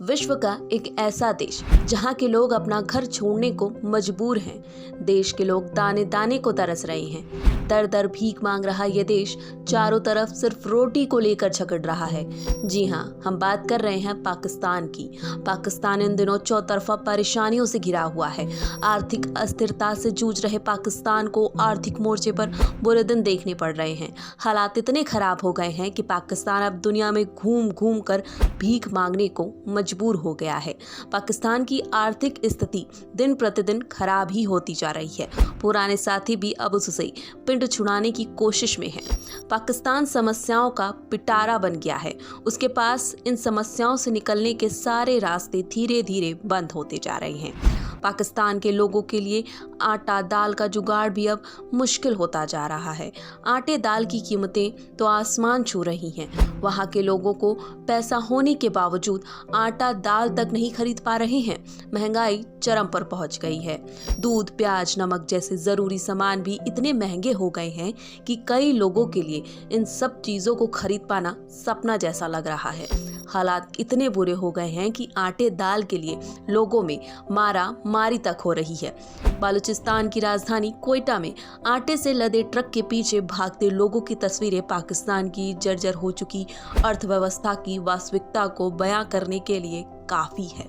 विश्व का एक ऐसा देश जहां के लोग अपना घर छोड़ने को मजबूर हैं। देश के लोग दाने दाने को तरस रहे हैं। दर दर भीख मांग रहा ये देश चारों तरफ सिर्फ रोटी को लेकर झगड़ रहा है। जी हाँ, हम बात कर रहे हैं पाकिस्तान की। पाकिस्तान इन दिनों चौतरफा परेशानियों से घिरा हुआ है। आर्थिक अस्थिरता से जूझ रहे पाकिस्तान को आर्थिक मोर्चे पर बुरे दिन देखने पड़ रहे हैं। हालात इतने खराब हो गए हैं कि पाकिस्तान अब दुनिया में घूम घूम कर भीख मांगने को मजबूर हो गया है। पाकिस्तान की आर्थिक स्थिति दिन प्रतिदिन खराब ही होती जा रही है। पुराने साथी भी अब उससे पिंड छुड़ाने की कोशिश में हैं। पाकिस्तान समस्याओं का पिटारा बन गया है। उसके पास इन समस्याओं से निकलने के सारे रास्ते धीरे धीरे बंद होते जा रहे हैं। पाकिस्तान के लोगों के लिए आटा दाल का जुगाड़ भी अब मुश्किल होता जा रहा है। आटे दाल की कीमतें तो आसमान छू रही हैं। वहाँ के लोगों को पैसा होने के बावजूद आटा दाल तक नहीं खरीद पा रहे हैं। महंगाई चरम पर पहुंच गई है। दूध, प्याज, नमक जैसे जरूरी सामान भी इतने महंगे हो गए हैं कि कई लोगों के लिए इन सब चीजों को खरीद पाना सपना जैसा लग रहा है। हालात इतने बुरे हो गए हैं कि आटे दाल के लिए लोगों में मारा मारी तक हो रही है। बलूचिस्तान की राजधानी क्वेटा में आटे से लदे ट्रक के पीछे भागते लोगों की तस्वीरें पाकिस्तान की जर्जर हो चुकी अर्थव्यवस्था की वास्तविकता को बयां करने के लिए काफी है।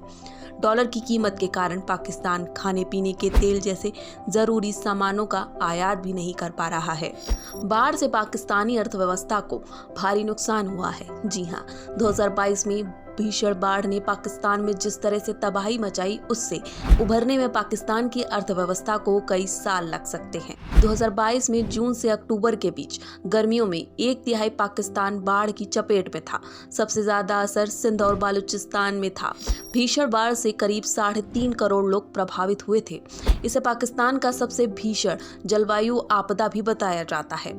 डॉलर की कीमत के कारण पाकिस्तान खाने पीने के तेल जैसे जरूरी सामानों का आयात भी नहीं कर पा रहा है। बाढ़ से पाकिस्तानी अर्थव्यवस्था को भारी नुकसान हुआ है। जी हाँ, 2022 में भीषण बाढ़ ने पाकिस्तान में जिस तरह से तबाही मचाई, उससे उभरने में पाकिस्तान की अर्थव्यवस्था को कई साल लग सकते हैं। 2022 में जून से अक्टूबर के बीच गर्मियों में 1/3 पाकिस्तान बाढ़ की चपेट में था। सबसे ज्यादा असर सिंध और बलूचिस्तान में था। भीषण बाढ़ से करीब 3.5 करोड़ लोग प्रभावित हुए थे। इसे पाकिस्तान का सबसे भीषण जलवायु आपदा भी बताया जाता है।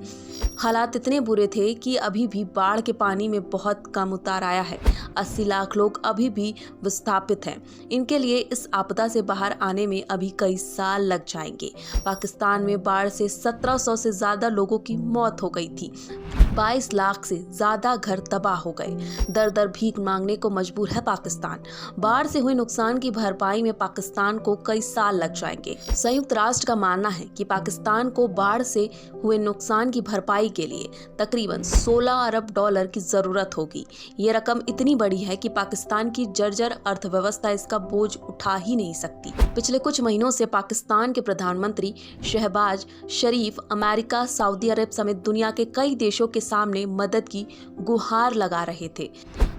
हालात इतने बुरे थे कि अभी भी बाढ़ के पानी में बहुत कम उतार आया है। 80 लाख लोग अभी भी विस्थापित हैं। इनके लिए इस आपदा से बाहर आने में अभी कई साल लग जाएंगे। पाकिस्तान में बाढ़ से 1700 से ज्यादा लोगों की मौत हो गई थी। 22 लाख से ज्यादा घर तबाह हो गए। दर दर भीख मांगने को मजबूर है पाकिस्तान। बाढ़ से हुए नुकसान की भरपाई में पाकिस्तान को कई साल लग जाएंगे। संयुक्त राष्ट्र का मानना है कि पाकिस्तान को बाढ़ से हुए नुकसान की भरपाई के लिए तकरीबन 16 अरब डॉलर की जरूरत होगी। ये रकम इतनी बड़ी है कि पाकिस्तान की जर्जर अर्थव्यवस्था इसका बोझ उठा ही नहीं सकती। पिछले कुछ महीनों से पाकिस्तान के प्रधानमंत्री शहबाज शरीफ अमेरिका, सऊदी अरब समेत दुनिया के कई देशों के सामने मदद की गुहार लगा रहे थे।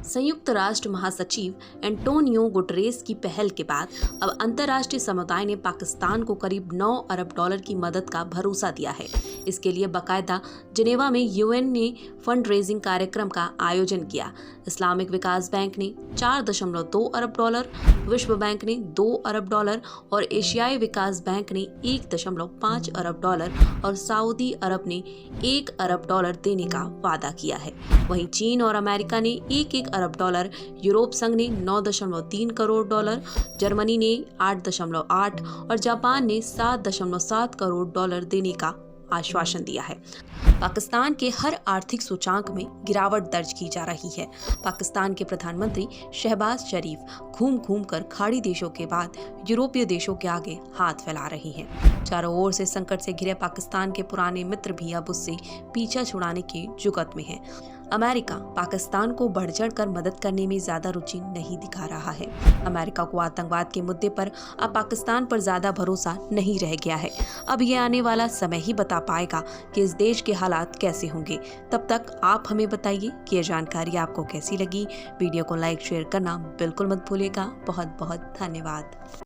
संयुक्त राष्ट्र महासचिव एंटोनियो गुटरेस की पहल के बाद अब अंतर्राष्ट्रीय समुदाय ने पाकिस्तान को करीब 9 अरब डॉलर की मदद का भरोसा दिया है। इसके लिए बाकायदा जिनेवा में यूएन ने फंड रेजिंग कार्यक्रम का आयोजन किया। इस्लामिक विकास बैंक ने 4.2 अरब डॉलर, विश्व बैंक ने 2 अरब डॉलर और एशियाई विकास बैंक ने 1.5 अरब डॉलर और सऊदी अरब ने 1 अरब डॉलर देने का वादा किया है। वहीं चीन और अमेरिका ने 1 अरब डॉलर, यूरोप संघ ने 9.3 करोड़ डॉलर, जर्मनी ने 8.8 और जापान ने 7.7 करोड़ डॉलर देने का आश्वासन दिया है। पाकिस्तान के हर आर्थिक सूचांक में गिरावट दर्ज की जा रही है। पाकिस्तान के प्रधानमंत्री शहबाज शरीफ घूम घूम कर खाड़ी देशों के बाद यूरोपीय देशों के आगे हाथ फैला रहे हैं। चारों ओर से संकट से घिरे पाकिस्तान के पुराने मित्र भी अब उससे पीछा छुड़ाने की जुगत में हैं। अमेरिका पाकिस्तान को बढ़ चढ़ कर मदद करने में ज्यादा रुचि नहीं दिखा रहा है। अमेरिका को आतंकवाद के मुद्दे पर अब पाकिस्तान पर ज्यादा भरोसा नहीं रह गया है। अब ये आने वाला समय ही बता पाएगा कि इस देश के हालात कैसे होंगे। तब तक आप हमें बताइए कि ये जानकारी आपको कैसी लगी। वीडियो को लाइक शेयर करना बिल्कुल मत भूलिएगा। बहुत बहुत धन्यवाद।